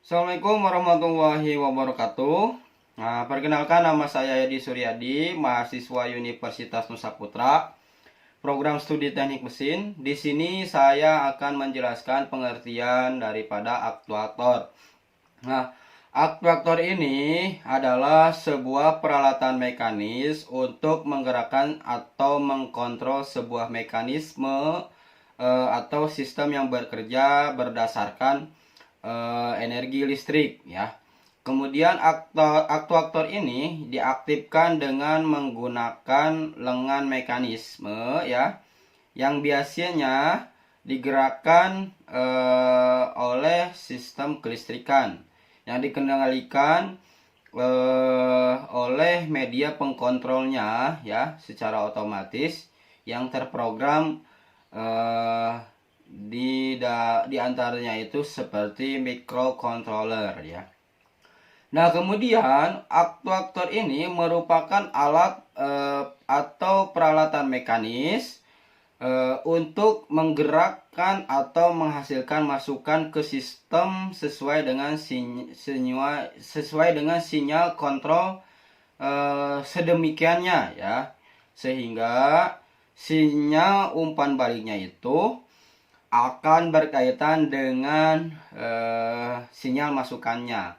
Assalamualaikum warahmatullahi wabarakatuh. Nah, perkenalkan nama saya Yadi Suryadi, mahasiswa Universitas Nusa Putra, program studi teknik mesin. Di sini saya akan menjelaskan pengertian daripada aktuator. Nah, aktuator ini adalah sebuah peralatan mekanis untuk menggerakkan atau mengkontrol sebuah mekanisme atau sistem yang bekerja berdasarkan energi listrik ya. Kemudian aktuator ini diaktifkan dengan menggunakan lengan mekanisme ya, yang biasanya digerakkan oleh sistem kelistrikan yang dikendalikan oleh media pengkontrolnya ya, secara otomatis yang terprogram di antaranya itu seperti microcontroller ya. Nah, kemudian aktuator ini merupakan alat atau peralatan mekanis untuk menggerakkan atau menghasilkan masukan ke sistem sesuai dengan sinyal kontrol sedemikiannya ya, sehingga sinyal umpan baliknya itu akan berkaitan dengan sinyal masukannya.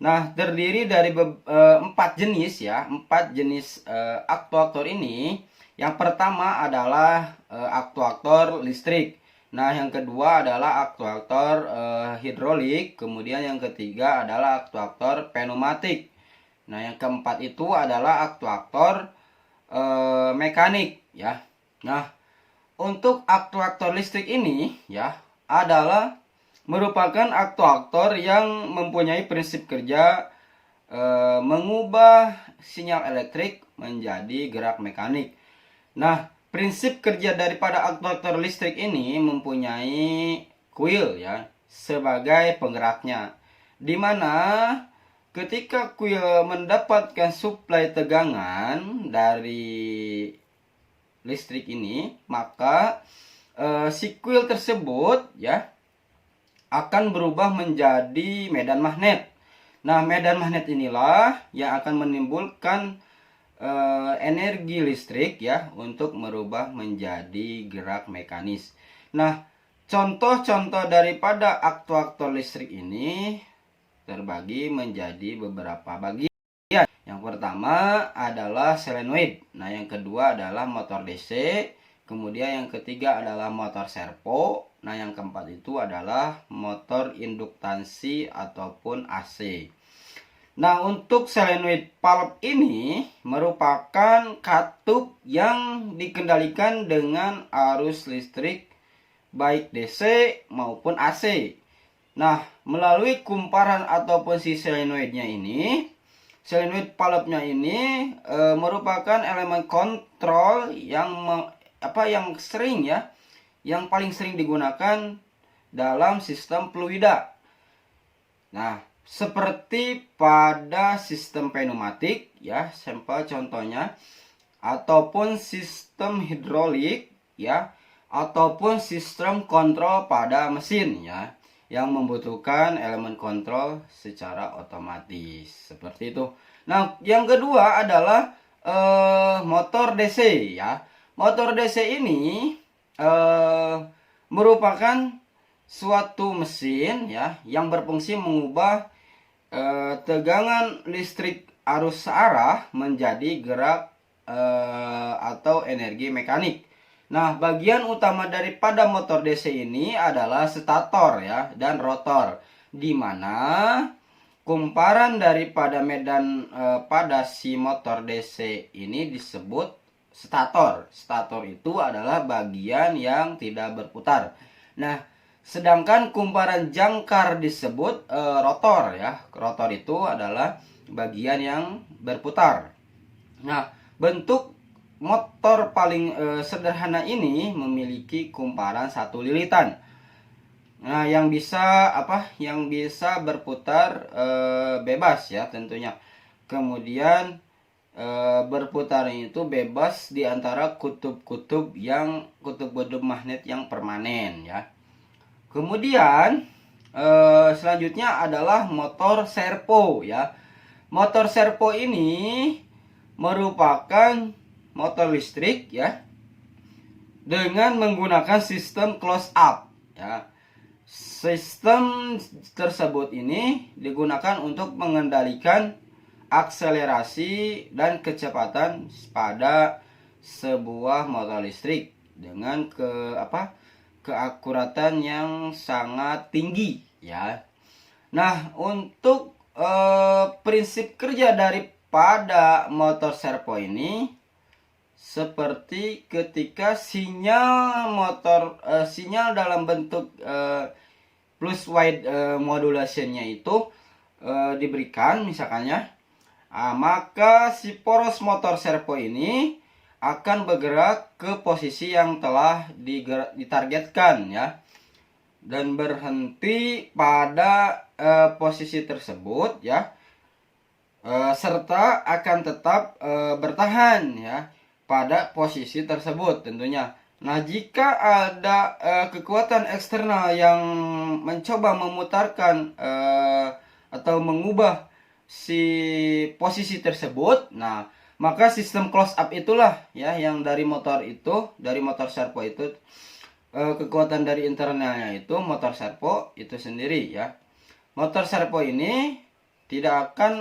Nah, terdiri dari 4 jenis ya, 4 jenis aktuator ini. Yang pertama adalah aktuator listrik. Nah, yang kedua adalah aktuator hidrolik. Kemudian yang ketiga adalah aktuator pneumatik. Nah, yang keempat itu adalah aktuator mekanik ya. Nah, untuk aktuator listrik ini ya adalah merupakan aktuator yang mempunyai prinsip kerja mengubah sinyal elektrik menjadi gerak mekanik. Nah, prinsip kerja daripada aktuator listrik ini mempunyai kuil ya sebagai penggeraknya, di mana ketika kuil mendapatkan suplai tegangan dari listrik ini, maka si kuil tersebut ya akan berubah menjadi medan magnet. Nah, medan magnet inilah yang akan menimbulkan energi listrik ya untuk merubah menjadi gerak mekanis. Nah, contoh-contoh daripada aktuator listrik ini terbagi menjadi beberapa bagian. Yang pertama adalah solenoid. Nah, yang kedua adalah motor DC. Kemudian yang ketiga adalah motor servo. Nah, yang keempat itu adalah motor induktansi ataupun AC. Nah, untuk solenoid valve ini merupakan katup yang dikendalikan dengan arus listrik baik DC maupun AC. Nah, melalui kumparan ataupun si solenoidnya ini, solenoid valve-nya ini merupakan elemen kontrol yang sering ya, yang paling sering digunakan dalam sistem fluida. Nah, seperti pada sistem pneumatik ya, sampel contohnya, ataupun sistem hidrolik ya, ataupun sistem kontrol pada mesin ya, yang membutuhkan elemen kontrol secara otomatis seperti itu. Nah, yang kedua adalah motor DC ya. Motor DC ini merupakan suatu mesin ya yang berfungsi mengubah tegangan listrik arus searah menjadi gerak atau energi mekanik. Nah, bagian utama daripada motor DC ini adalah stator ya dan rotor, di mana kumparan daripada medan pada si motor DC ini disebut stator. Stator itu adalah bagian yang tidak berputar. Nah, sedangkan kumparan jangkar disebut rotor ya. Rotor itu adalah bagian yang berputar. Nah, bentuk motor paling sederhana ini memiliki kumparan 1 lilitan. Nah, yang bisa berputar bebas ya tentunya. Kemudian berputar itu bebas di antara kutub-kutub magnet yang permanen ya. Kemudian selanjutnya adalah motor servo ya. Motor servo ini merupakan motor listrik ya dengan menggunakan sistem close up ya. Sistem tersebut ini digunakan untuk mengendalikan akselerasi dan kecepatan pada sebuah motor listrik dengan keakuratan yang sangat tinggi ya. Nah, untuk prinsip kerja daripada motor servo ini seperti ketika sinyal dalam bentuk plus wide modulationnya itu diberikan misalkannya, maka si poros motor servo ini akan bergerak ke posisi yang telah ditargetkan ya, dan berhenti pada posisi tersebut ya, serta akan tetap bertahan ya pada posisi tersebut tentunya. Nah, jika ada kekuatan eksternal yang mencoba memutarkan atau mengubah si posisi tersebut, nah maka sistem close up itulah ya yang dari motor servo itu, kekuatan dari internalnya itu motor servo itu sendiri ya. Motor servo ini tidak akan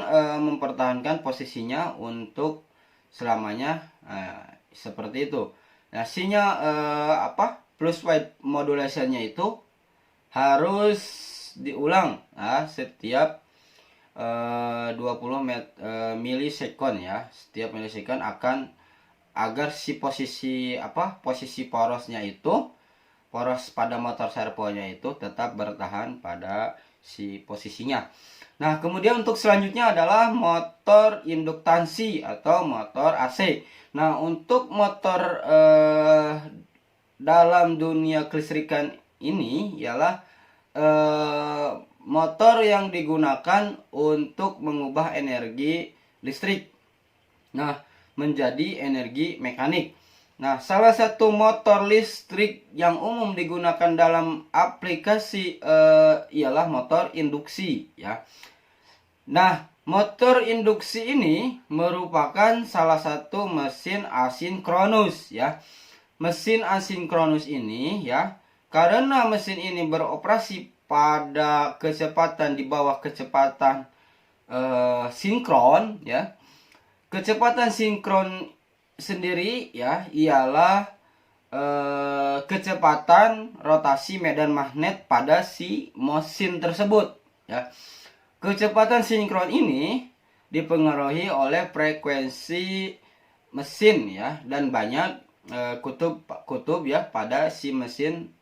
mempertahankan posisinya untuk selamanya, seperti itu. Nah, sinyal plus wide modulationnya itu harus diulang setiap 20 milisekund ya. Setiap milisekund agar si posisi porosnya itu, poros pada motor servonya itu tetap bertahan pada si posisinya. Nah, kemudian untuk selanjutnya adalah motor induktansi atau motor AC. Nah, untuk motor dalam dunia kelistrikan ini ialah motor yang digunakan untuk mengubah energi listrik menjadi energi mekanik. Nah, salah satu motor listrik yang umum digunakan dalam aplikasi ialah motor induksi ya. Nah, motor induksi ini merupakan salah satu mesin asinkronus ya. Mesin asinkronus ini ya, karena mesin ini beroperasi pada kecepatan di bawah kecepatan sinkron ya. Kecepatan sinkron sendiri ya ialah kecepatan rotasi medan magnet pada si mesin tersebut ya. Kecepatan sinkron ini dipengaruhi oleh frekuensi mesin ya, dan banyak kutub ya pada si mesin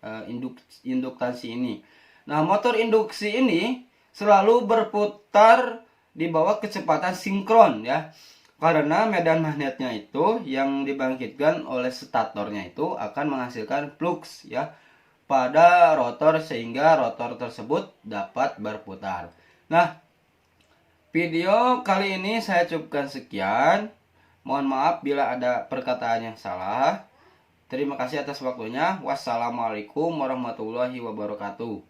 induktansi ini. Nah, motor induksi ini selalu berputar di bawah kecepatan sinkron ya, karena medan magnetnya itu yang dibangkitkan oleh statornya itu akan menghasilkan flux ya pada rotor, sehingga rotor tersebut dapat berputar. Nah, video kali ini saya cukupkan sekian. Mohon maaf bila ada perkataan yang salah. Terima kasih atas waktunya. Wassalamualaikum warahmatullahi wabarakatuh.